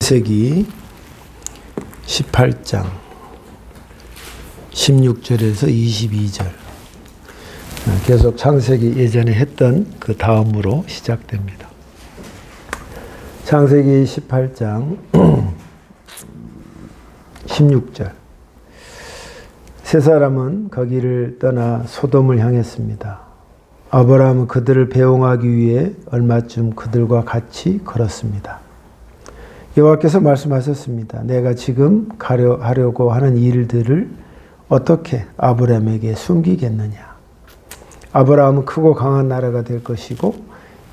창세기 18장 16절에서 22절. 계속 창세기 예전에 했던 그 다음으로 시작됩니다. 창세기 18장 16절. 세 사람은 거기를 떠나 소돔을 향했습니다. 아브라함은 그들을 배웅하기 위해 얼마쯤 그들과 같이 걸었습니다. 여호와께서 말씀하셨습니다. 내가 지금 하려고 하는 일들을 어떻게 아브라함에게 숨기겠느냐. 아브라함은 크고 강한 나라가 될 것이고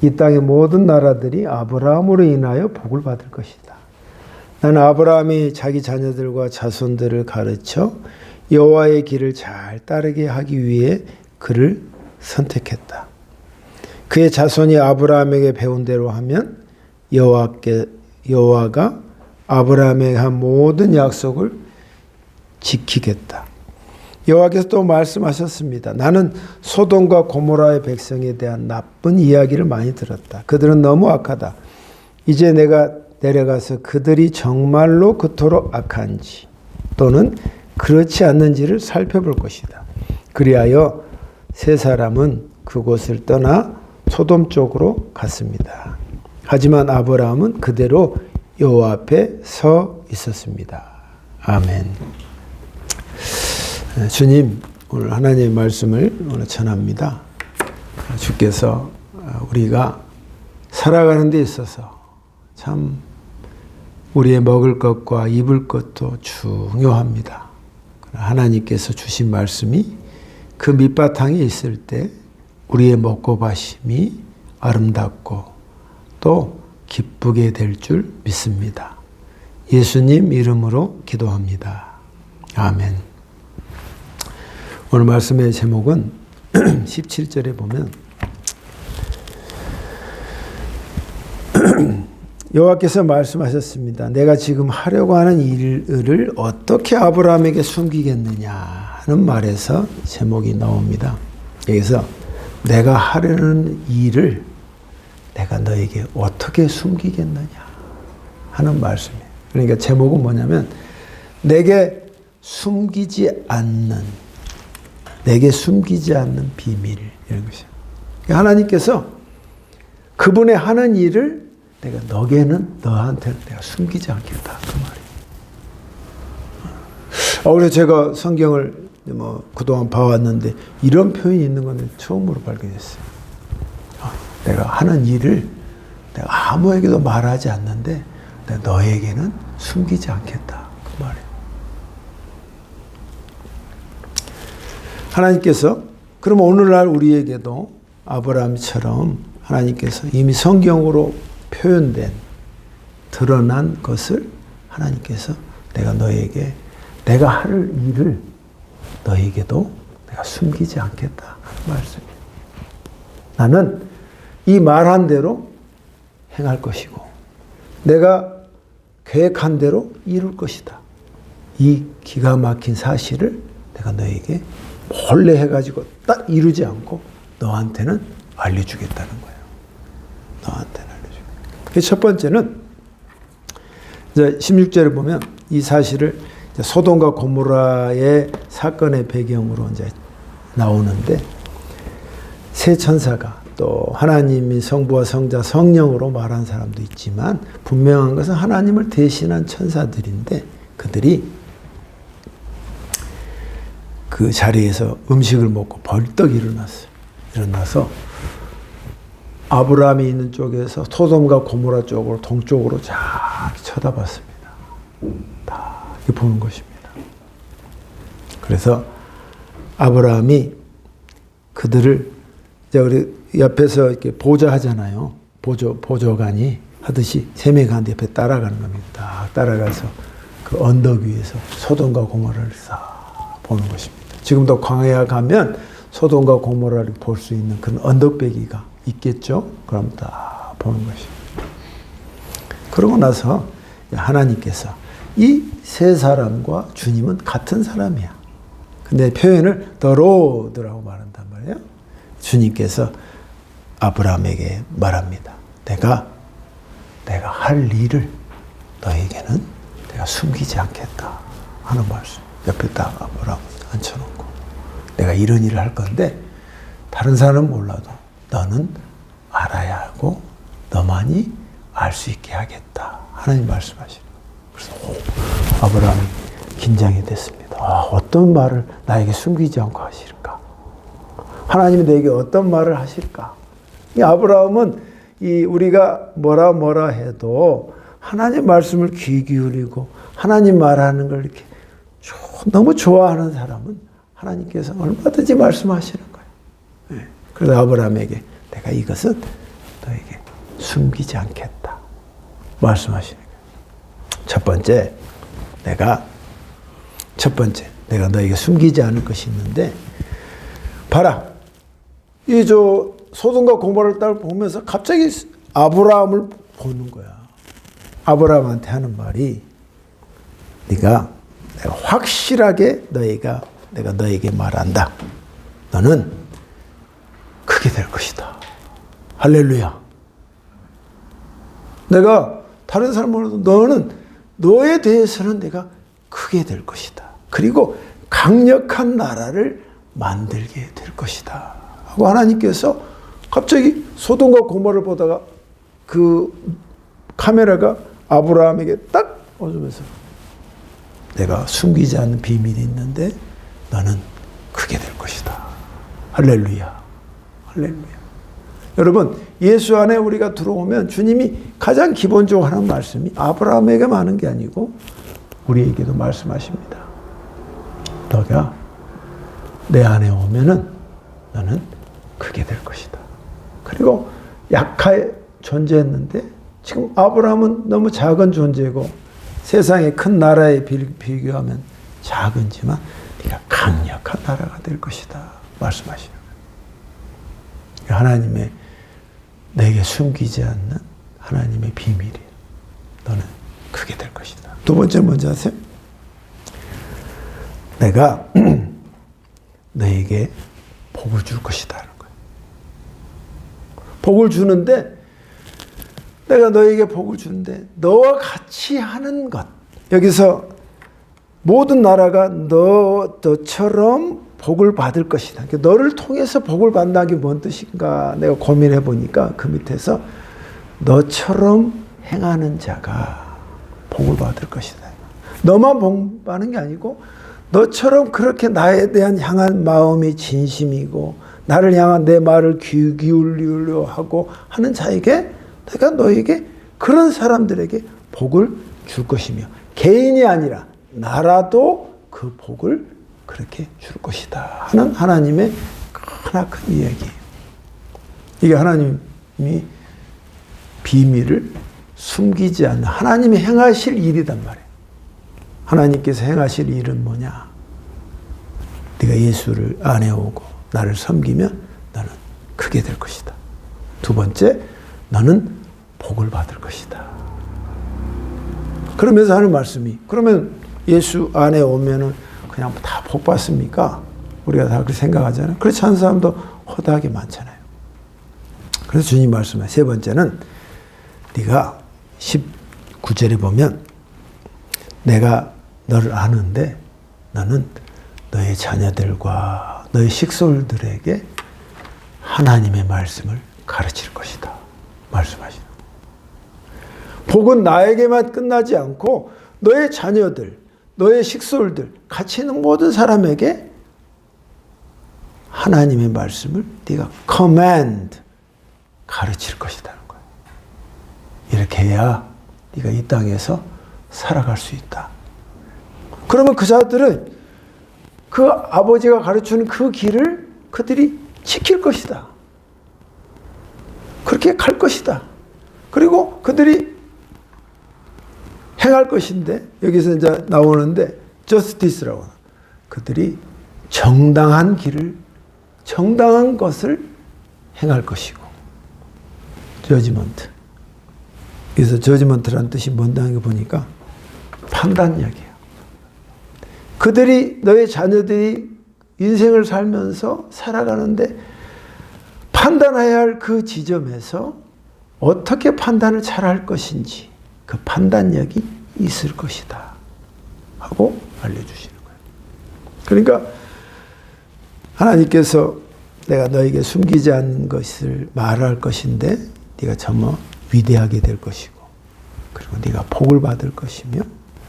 이 땅의 모든 나라들이 아브라함으로 인하여 복을 받을 것이다. 나는 아브라함이 자기 자녀들과 자손들을 가르쳐 여호와의 길을 잘 따르게 하기 위해 그를 선택했다. 그의 자손이 아브라함에게 배운 대로 하면 여호와가 아브라함에게 한 모든 약속을 지키겠다. 여호와께서 또 말씀하셨습니다. 나는 소돔과 고모라의 백성에 대한 나쁜 이야기를 많이 들었다. 그들은 너무 악하다. 이제 내가 내려가서 그들이 정말로 그토록 악한지 또는 그렇지 않는지를 살펴볼 것이다. 그리하여 세 사람은 그곳을 떠나 소돔 쪽으로 갔습니다. 하지만 아브라함은 그대로 여호와 앞에 서 있었습니다. 아멘. 주님, 오늘 하나님의 말씀을 오늘 전합니다. 주께서 우리가 살아가는 데 있어서 참 우리의 먹을 것과 입을 것도 중요합니다. 하나님께서 주신 말씀이 그 밑바탕에 있을 때 우리의 먹고 마심이 아름답고 또 기쁘게 될 줄 믿습니다. 예수님 이름으로 기도합니다. 아멘. 오늘 말씀의 제목은 17절에 보면 여호와께서 말씀하셨습니다. 내가 지금 하려고 하는 일을 어떻게 아브라함에게 숨기겠느냐 하는 말에서 제목이 나옵니다. 여기서 내가 하려는 일을 내가 너에게 어떻게 숨기겠느냐 하는 말씀이에요. 그러니까 제목은 뭐냐면 내게 숨기지 않는 비밀 이런 것이에요. 하나님께서 그분의 하는 일을 내가 너한테는 내가 숨기지 않겠다 그 말이에요. 그래서 제가 성경을 그동안 봐왔는데 이런 표현이 있는 건 처음으로 발견했어요. 내가 하는 일을 내가 아무에게도 말하지 않는데 내가 너에게는 숨기지 않겠다 그 말이에요. 하나님께서 그러면 오늘날 우리에게도 아브라함처럼 하나님께서 이미 성경으로 표현된 드러난 것을 하나님께서 내가 할 일을 너에게도 내가 숨기지 않겠다 하는 말씀이에요. 나는 이 말한 대로 행할 것이고 내가 계획한 대로 이룰 것이다. 이 기가 막힌 사실을 내가 너에게 몰래 해가지고 딱 이루지 않고 너한테는 알려주겠다는 거예요. 너한테는 알려주겠다. 그래서 첫 번째는 이제 16절을 보면 이 사실을 소돔과 고모라의 사건의 배경으로 이제 나오는데 세 천사가 또 하나님이 성부와 성자 성령으로 말한 사람도 있지만 분명한 것은 하나님을 대신한 천사들인데 그들이 그 자리에서 음식을 먹고 벌떡 일어났어요. 일어나서 아브라함이 있는 쪽에서 소돔과 고모라 쪽으로 동쪽으로 쫙 쳐다봤습니다. 다 이렇게 보는 것입니다. 그래서 아브라함이 그들을 이제 우리 옆에서 이렇게 보좌하잖아요. 보좌관이 하듯이 세 명이 가는데 옆에 따라가는 겁니다. 딱 따라가서 그 언덕 위에서 소돔과 고모라를 싹 보는 것입니다. 지금도 광야에 가면 소돔과 고모라를 볼 수 있는 그런 언덕배기가 있겠죠. 그럼 다 보는 것입니다. 그러고 나서 하나님께서 이 세 사람과 주님은 같은 사람이야. 근데 표현을 The Lord라고 말한단 말이에요. 주님께서 아브라함에게 말합니다. 내가 할 일을 너에게는 내가 숨기지 않겠다 하는 말씀. 옆에 딱 아브라함 앉혀놓고 내가 이런 일을 할 건데 다른 사람은 몰라도 너는 알아야 하고 너만이 알 수 있게 하겠다. 하나님 말씀하시는 거예요. 그래서 아브라함이 긴장이 됐습니다. 어떤 말을 나에게 숨기지 않고 하실까? 하나님이 내게 어떤 말을 하실까? 이 아브라함은 우리가 뭐라 해도 하나님 말씀을 귀 기울이고 하나님 말하는 걸 이렇게 너무 좋아하는 사람은 하나님께서 얼마든지 말씀하시는 거예요. 그래서 아브라함에게 내가 이것은 너에게 숨기지 않겠다 말씀하시는 거예요. 첫 번째 내가 너에게 숨기지 않을 것이 있는데 봐라. 소돔과 고모라를 딱 보면서 갑자기 아브라함을 보는 거야. 아브라함한테 하는 말이 내가 확실하게 내가 너에게 말한다. 너는 크게 될 것이다. 할렐루야. 내가 다른 사람으로도 너에 대해서는 내가 크게 될 것이다. 그리고 강력한 나라를 만들게 될 것이다. 하고 하나님께서 갑자기 소돔과 고모라를 보다가 그 카메라가 아브라함에게 딱 오면서 내가 숨기지 않는 비밀이 있는데 너는 크게 될 것이다. 할렐루야. 할렐루야. 여러분, 예수 안에 우리가 들어오면 주님이 가장 기본적으로 하는 말씀이 아브라함에게만 하는 게 아니고 우리에게도 말씀하십니다. 너가 내 안에 오면은 너는 크게 될 것이다. 그리고 약하게 존재했는데 지금 아브라함은 너무 작은 존재고 세상의 큰 나라에 비교하면 작은지만 네가 강력한 나라가 될 것이다 말씀하시는 거예요. 하나님의 내게 숨기지 않는 하나님의 비밀이 너는 크게 될 것이다. 두 번째 뭔지 아세요? 내가 너에게 복을 줄 것이다 하는 거예요. 복을 주는데 내가 너에게 복을 주는데 너와 같이 하는 것. 여기서 모든 나라가 너처럼 복을 받을 것이다. 그러니까 너를 통해서 복을 받는다는 게 뭔 뜻인가 내가 고민해 보니까 그 밑에서 너처럼 행하는 자가 복을 받을 것이다. 너만 복 받는 게 아니고 너처럼 그렇게 나에 대한 향한 마음이 진심이고 나를 향한 내 말을 귀 기울이려 하고 하는 자에게 내가 너에게 그런 사람들에게 복을 줄 것이며 개인이 아니라 나라도 그 복을 그렇게 줄 것이다 하는 하나님의 크나큰 이야기예요. 이게 하나님이 비밀을 숨기지 않는 하나님이 행하실 일이단 말이에요. 하나님께서 행하실 일은 뭐냐? 네가 예수를 안에 오고 나를 섬기면 너는 크게 될 것이다. 두 번째, 너는 복을 받을 것이다. 그러면서 하는 말씀이 그러면 예수 안에 오면은 그냥 다 복 받습니까? 우리가 다 그렇게 생각하잖아요. 그렇지 않은 사람도 허다하게 많잖아요. 그래서 주님 말씀해. 세 번째는 네가 19절에 보면 내가 너를 아는데 너는 너의 자녀들과 너의 식솔들에게 하나님의 말씀을 가르칠 것이다. 말씀하시는 복은 나에게만 끝나지 않고 너의 자녀들, 너의 식솔들, 같이 있는 모든 사람에게 하나님의 말씀을 네가 command, 가르칠 것이라는 거예요. 이렇게 해야 네가 이 땅에서 살아갈 수 있다. 그러면 그 자들은 그 아버지가 가르치는 그 길을 그들이 지킬 것이다. 그렇게 갈 것이다. 그리고 그들이 행할 것인데 여기서 이제 나오는데 justice라고 그들이 정당한 길을 정당한 것을 행할 것이고 judgment. 그래서 judgment라는 뜻이 뭔다는 거 보니까 판단 이야기예요. 그들이 너의 자녀들이 인생을 살면서 살아가는데 판단해야 할 그 지점에서 어떻게 판단을 잘할 것인지 그 판단력이 있을 것이다 하고 알려주시는 거예요. 그러니까 하나님께서 내가 너에게 숨기지 않은 것을 말할 것인데 네가 정말 위대하게 될 것이고, 그리고 네가 복을 받을 것이며,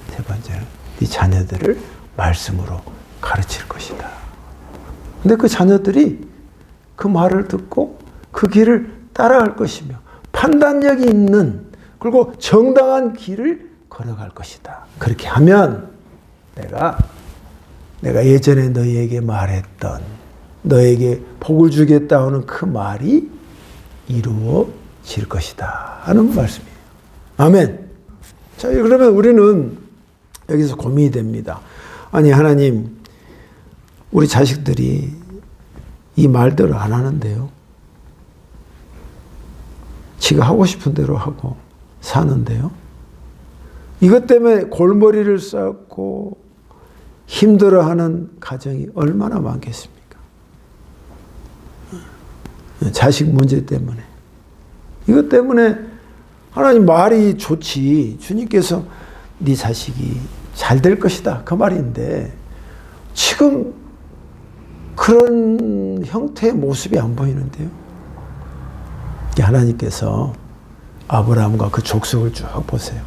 세 번째는 네 자녀들을 말씀으로 가르칠 것이다. 근데 그 자녀들이 그 말을 듣고 그 길을 따라갈 것이며 판단력이 있는, 그리고 정당한 길을 걸어갈 것이다. 그렇게 하면 내가 예전에 너희에게 말했던, 너에게 복을 주겠다 하는 그 말이 이루어질 것이다 하는 말씀이에요. 아멘. 자, 그러면 우리는 여기서 고민이 됩니다. 아니, 하나님, 우리 자식들이 이 말대로 안 하는데요. 지가 하고 싶은 대로 하고 사는데요. 이것 때문에 골머리를 쌓고 힘들어하는 가정이 얼마나 많겠습니까? 자식 문제 때문에. 이것 때문에 하나님 말이 좋지. 주님께서 네 자식이 잘 될 것이다. 그 말인데 지금 그런 형태의 모습이 안 보이는데요. 하나님께서 아브라함과 그 족속을 쭉 보세요.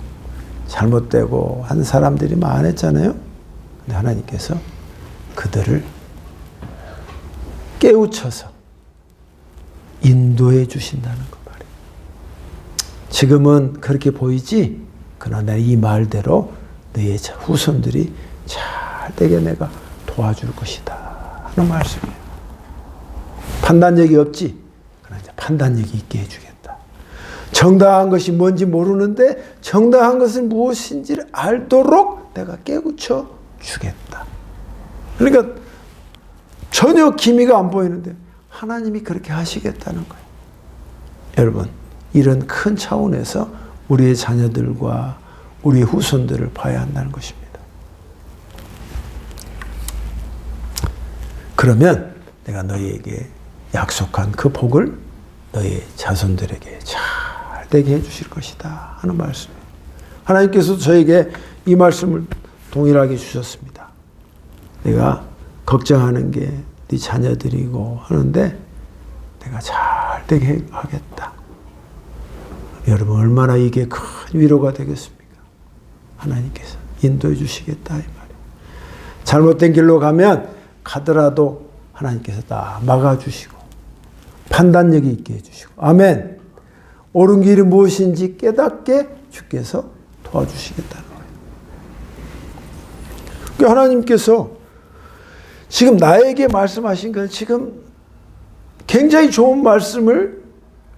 잘못되고 한 사람들이 많았잖아요. 근데 하나님께서 그들을 깨우쳐서 인도해 주신다는 거 말이에요. 지금은 그렇게 보이지, 그러나 이 말대로 너의 후손들이 잘 되게 내가 도와줄 것이다 하는 말씀이에요. 판단력이 없지, 그러나 이제 판단력이 있게 해주겠다. 정당한 것이 뭔지 모르는데 정당한 것은 무엇인지를 알도록 내가 깨우쳐 주겠다. 그러니까 전혀 기미가 안 보이는데 하나님이 그렇게 하시겠다는 거예요. 여러분, 이런 큰 차원에서 우리의 자녀들과 우리의 후손들을 봐야 한다는 것입니다. 그러면 내가 너희에게 약속한 그 복을 너희 자손들에게 잘 되게 해주실 것이다 하는 말씀이에요. 하나님께서 저에게 이 말씀을 동일하게 주셨습니다. 내가 걱정하는 게 네 자녀들이고 하는데 내가 잘 되게 하겠다. 여러분, 얼마나 이게 큰 위로가 되겠습니까? 하나님께서 인도해 주시겠다 이 말이에요. 잘못된 길로 가면 가더라도 하나님께서 다 막아주시고 판단력이 있게 해주시고, 아멘. 옳은 길이 무엇인지 깨닫게 주께서 도와주시겠다는 거예요. 그러니까 하나님께서 지금 나에게 말씀하신 건 지금 굉장히 좋은 말씀을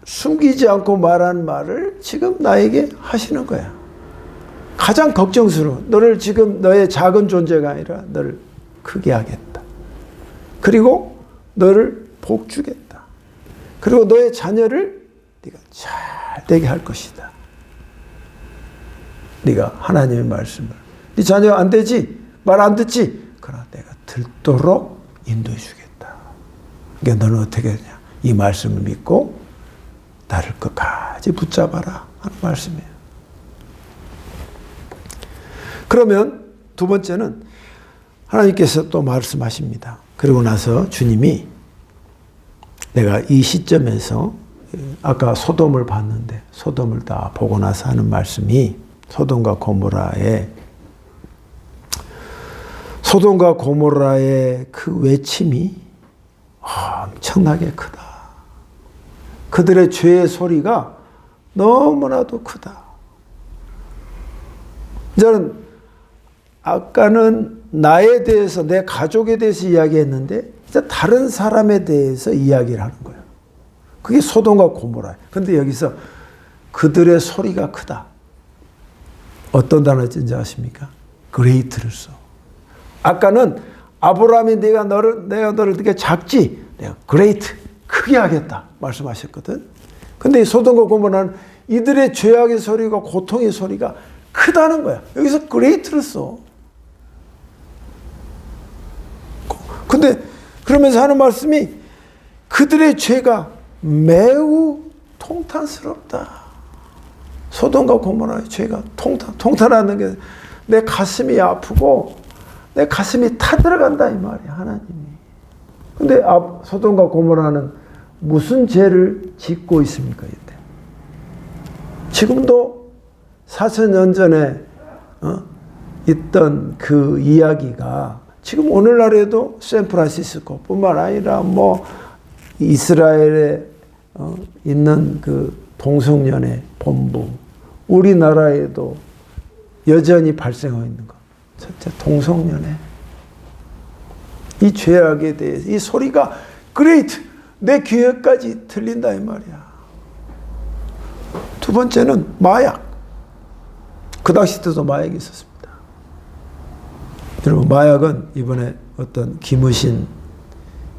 숨기지 않고 말한 말을 지금 나에게 하시는 거야. 가장 걱정스러운, 너를 지금 너의 작은 존재가 아니라 너를 크게 하겠다. 그리고 너를 복 주겠다. 그리고 너의 자녀를 네가 잘 되게 할 것이다. 네가 하나님의 말씀을, 네 자녀 안 되지? 말 안 듣지? 그러나 내가 듣도록 인도해 주겠다. 그러니까 너는 어떻게 하냐? 이 말씀을 믿고 나를 끝까지 붙잡아라 하는 말씀이에요. 그러면 두 번째는 하나님께서 또 말씀하십니다. 그리고 나서 주님이 내가 이 시점에서 아까 소돔을 봤는데 소돔을 다 보고 나서 하는 말씀이 소돔과 고모라의 그 외침이 엄청나게 크다. 그들의 죄의 소리가 너무나도 크다. 저는 아까는 나에 대해서, 내 가족에 대해서 이야기했는데 이제 다른 사람에 대해서 이야기를 하는 거예요. 그게 소돔과 고모라예요. 그런데 여기서 그들의 소리가 크다. 어떤 단어인지 아십니까? great를 써. 아까는 아브라함이 내가 너를 되게 작지, 내가 great, 크게 하겠다 말씀하셨거든. 근데 이 소돔과 고모라는 이들의 죄악의 소리가, 고통의 소리가 크다는 거야. 여기서 great를 써. 근데 그러면서 하는 말씀이 그들의 죄가 매우 통탄스럽다. 소돔과 고모라의 죄가 통탄하는 게 내 가슴이 아프고 내 가슴이 타들어간다 이 말이야, 하나님이. 근데 소돔과 고모라는 무슨 죄를 짓고 있습니까, 이때? 지금도 4,000년 전에 있던 그 이야기가 지금 오늘날에도 샌프란시스코 뿐만 아니라 뭐 이스라엘에 있는 그 동성연애 본부, 우리나라에도 여전히 발생하고 있는 거. 첫째, 동성연애. 이 죄악에 대해서 이 소리가 그레이트 내 귀에까지 들린다 이 말이야. 두 번째는 마약. 그 당시 때도 마약이 있었습니다. 여러분, 마약은 이번에 어떤 김의신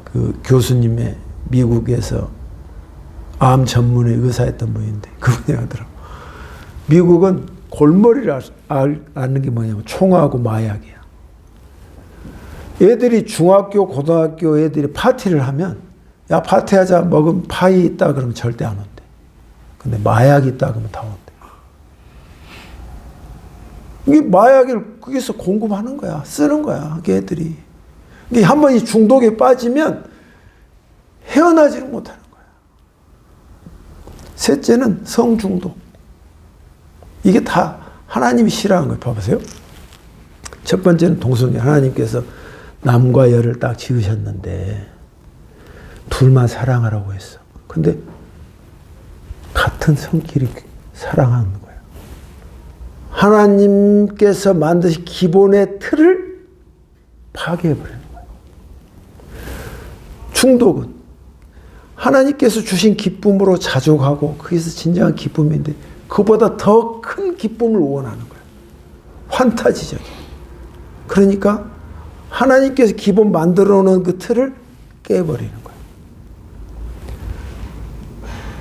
그 교수님의 미국에서 암 전문의 의사였던 분인데 그분이 하더라고. 미국은 골머리를 앓는 게 뭐냐면 총하고 마약이야. 애들이 중학교, 고등학교 애들이 파티를 하면 야 파티하자 먹으면 파이 있다 그러면 절대 안 온대. 근데 마약이 있다 그러면 다 온대. 이게 마약을 거기서 공급하는 거야. 쓰는 거야. 애들이. 이게 한 번 이 중독에 빠지면 헤어나지를 못하는 거야. 셋째는 성중독. 이게 다 하나님이 싫어하는 거예요. 봐보세요. 첫 번째는 동성애. 하나님께서 남과 여를 딱 지으셨는데 둘만 사랑하라고 했어. 근데 같은 성끼리 사랑하는 거예요. 하나님께서 만드신 기본의 틀을 파괴해버리는 거예요. 중독은 하나님께서 주신 기쁨으로 자족하고 그게서 진정한 기쁨인데 그보다 더 큰 기쁨을 원하는 거예요. 환타지적인. 그러니까 하나님께서 기본 만들어 놓은 그 틀을 깨버리는 거예요.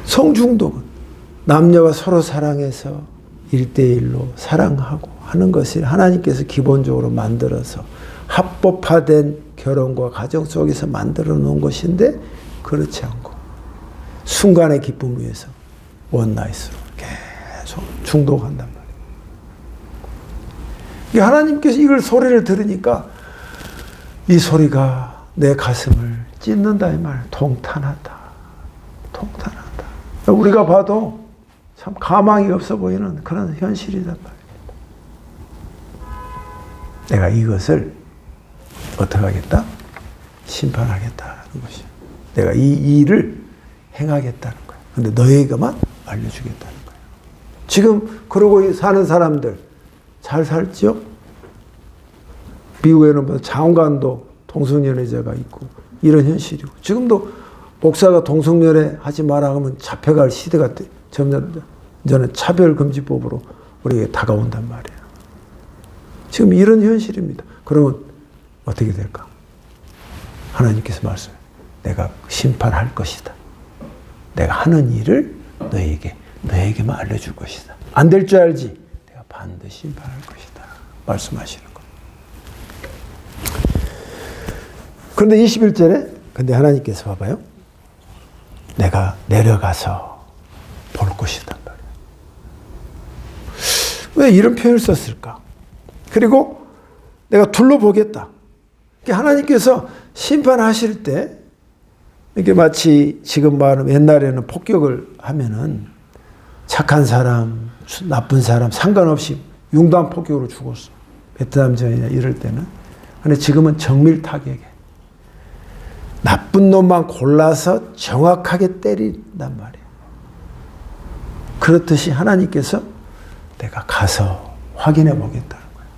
성중독은 남녀가 서로 사랑해서 1대1로 사랑하고 하는 것을 하나님께서 기본적으로 만들어서 합법화된 결혼과 가정 속에서 만들어 놓은 것인데 그렇지 않고 순간의 기쁨을 위해서 원나잇으로 계속 중독한단 말이에요. 하나님께서 이걸 소리를 들으니까 이 소리가 내 가슴을 찢는다 이 말. 통탄하다. 통탄하다. 우리가 봐도 참 가망이 없어 보이는 그런 현실이란 말이에요. 내가 이것을 어떻게 하겠다? 심판하겠다는 것이에요. 내가 이 일을 행하겠다는 거예요. 근데 너에게만 알려주겠다는 거예요. 지금 그러고 사는 사람들 잘 살지요? 미국에는 뭐 장관도 동성연애자가 있고 이런 현실이고 지금도 목사가 동성연애 하지 마라 하면 잡혀갈 시대가 점점 저는 차별금지법으로 우리에게 다가온단 말이에요. 지금 이런 현실입니다. 그러면 어떻게 될까? 하나님께서 말씀해요. 내가 심판할 것이다. 내가 하는 일을 너에게만 알려줄 것이다. 안 될 줄 알지? 내가 반드시 심판할 것이다. 말씀하시는 거. 그런데 21절에 근데 하나님께서 봐봐요. 내가 내려가서 볼 것이다. 왜 이런 표현을 썼을까? 그리고 내가 둘러보겠다. 하나님께서 심판하실 때 이게 마치 지금 말하는 옛날에는 폭격을 하면은 착한 사람, 나쁜 사람 상관없이 융단 폭격으로 죽었어. 베트남전이나 이럴 때는. 근데 지금은 정밀 타격에 나쁜 놈만 골라서 정확하게 때린단 말이에요. 그렇듯이 하나님께서 내가 가서 확인해 보겠다는 거예요.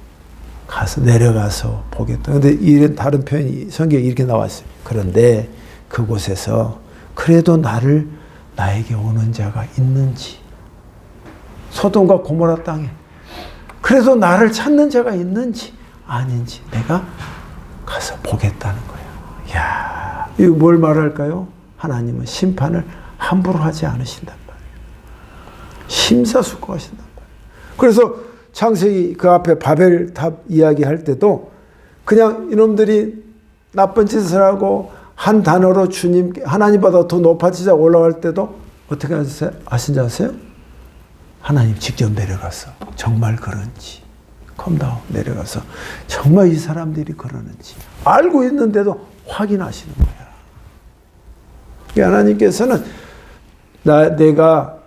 가서 내려가서 보겠다. 그런데 이런 다른 표현이 성경에 이렇게 나왔어요. 그런데 그곳에서 그래도 나에게 오는 자가 있는지 소돔과 고모라 땅에 그래도 나를 찾는 자가 있는지 아닌지 내가 가서 보겠다는 거예요. 이야, 이거 뭘 말할까요? 하나님은 심판을 함부로 하지 않으신단 말이에요. 심사숙고하신단 말이에요. 그래서 창세기 그 앞에 바벨탑 이야기할 때도 그냥 이놈들이 나쁜 짓을 하고 한 단어로 하나님보다 더 높아지자 올라갈 때도 어떻게 하신지 아세요? 하나님 직접 내려가서 정말 그런지 컴다운 내려가서 정말 이 사람들이 그러는지 알고 있는데도 확인하시는 거야. 하나님께서는 내가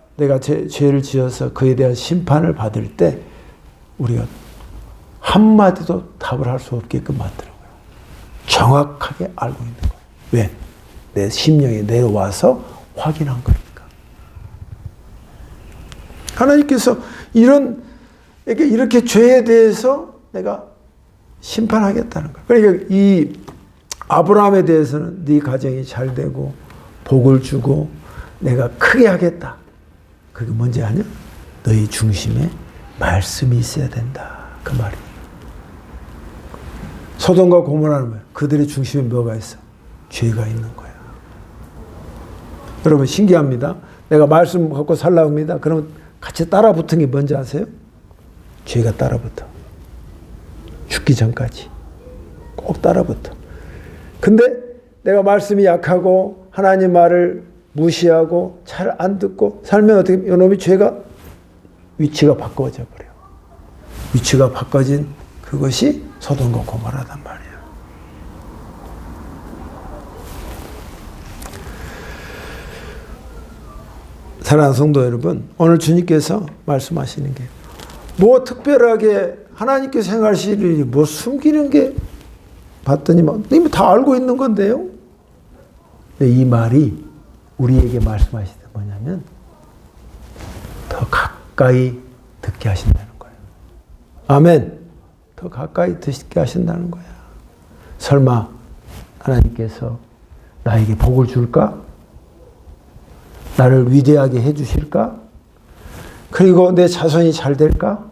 죄를 지어서 그에 대한 심판을 받을 때 우리가 한마디도 답을 할 수 없게끔 만들어요. 정확하게 알고 있는 거예요. 왜? 내 심령에 내려와서 확인한 거니까. 하나님께서 이렇게 죄에 대해서 내가 심판하겠다는 거예요. 그러니까 이 아브라함에 대해서는 네 가정이 잘 되고 복을 주고 내가 크게 하겠다. 그게 뭔지 아냐? 너희 중심에 말씀이 있어야 된다. 그 말이에요. 소돔과 고모라는 거예요. 그들의 중심에 뭐가 있어? 죄가 있는 거야. 여러분 신기합니다. 내가 말씀 갖고 살라고 합니다. 그러면 같이 따라 붙은 게 뭔지 아세요? 죄가 따라 붙어. 죽기 전까지. 꼭 따라 붙어. 근데 내가 말씀이 약하고 하나님 말을 무시하고 잘 안 듣고 살면 어떻게 이놈의 죄가 위치가 바꿔져 버려요. 위치가 바꿔진 그것이 소돔과 고모라단 말이에요. 사랑하는 성도 여러분, 오늘 주님께서 말씀하시는 게 뭐 특별하게 하나님께서 행하실 일이 뭐 숨기는 게 봤더니 이미 다 알고 있는 건데요. 근데 이 말이 우리에게 말씀하시는 게 뭐냐면 더 가까이 듣게 하신다는 거예요. 아멘. 더 가까이 듣게 하신다는 거야. 설마 하나님께서 나에게 복을 줄까? 나를 위대하게 해주실까? 그리고 내 자손이 잘 될까?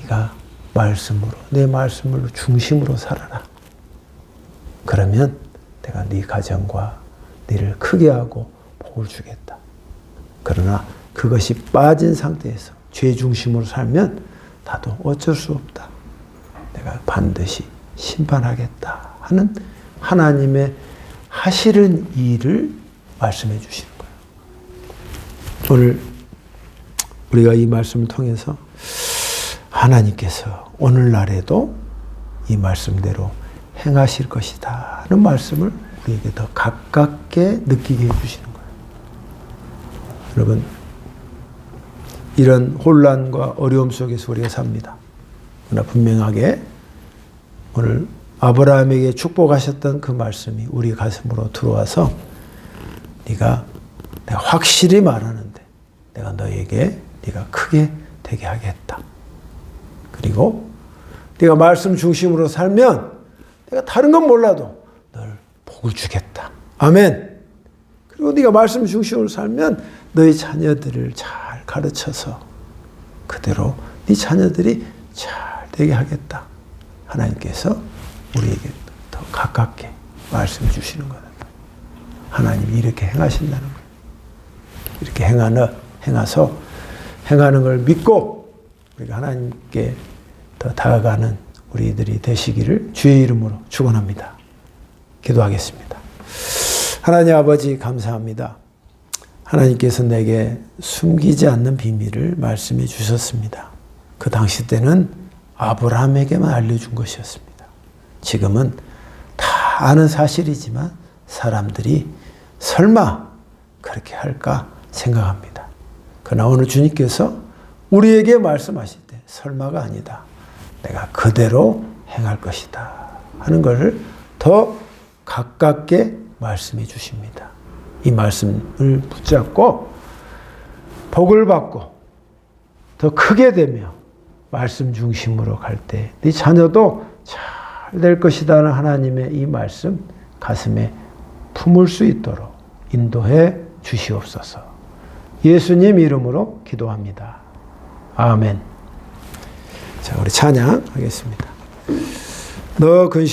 네가 말씀으로, 내 말씀으로 중심으로 살아라. 그러면 내가 네 가정과 너를 크게 하고 복을 주겠다. 그러나 그것이 빠진 상태에서 죄 중심으로 살면 나도 어쩔 수 없다. 내가 반드시 심판하겠다 하는 하나님의 하시는 일을 말씀해 주시는 거예요. 오늘 우리가 이 말씀을 통해서 하나님께서 오늘날에도 이 말씀대로 행하실 것이다 하는 말씀을 우리에게 더 가깝게 느끼게 해주시는 거예요. 여러분, 이런 혼란과 어려움 속에서 우리가 삽니다. 그러나 분명하게 오늘 아브라함에게 축복하셨던 그 말씀이 우리 가슴으로 들어와서 내가 확실히 말하는데 내가 너에게 네가 크게 되게 하겠다. 그리고 네가 말씀 중심으로 살면 내가 다른 건 몰라도 널 복을 주겠다. 아멘. 그리고 네가 말씀 중심으로 살면 너희 자녀들을 잘 가르쳐서 그대로 네 자녀들이 잘 되게 하겠다. 하나님께서 우리에게 더 가깝게 말씀해 주시는 거다. 하나님이 이렇게 행하신다는 거예요. 이렇게 행하서 행하는 걸 믿고 우리가 하나님께 더 다가가는 우리들이 되시기를 주의 이름으로 축원합니다. 기도하겠습니다. 하나님 아버지 감사합니다. 하나님께서 내게 숨기지 않는 비밀을 말씀해 주셨습니다. 그 당시 때는 아브라함에게만 알려준 것이었습니다. 지금은 다 아는 사실이지만 사람들이 설마 그렇게 할까 생각합니다. 그러나 오늘 주님께서 우리에게 말씀하실 때 설마가 아니다. 내가 그대로 행할 것이다 하는 것을 더 가깝게 말씀해 주십니다. 이 말씀을 붙잡고 복을 받고 더 크게 되며 말씀 중심으로 갈 때 네 자녀도 잘 될 것이다 하는 하나님의 이 말씀 가슴에 품을 수 있도록 인도해 주시옵소서. 예수님 이름으로 기도합니다. 아멘. 자, 우리 찬양하겠습니다. 너 근심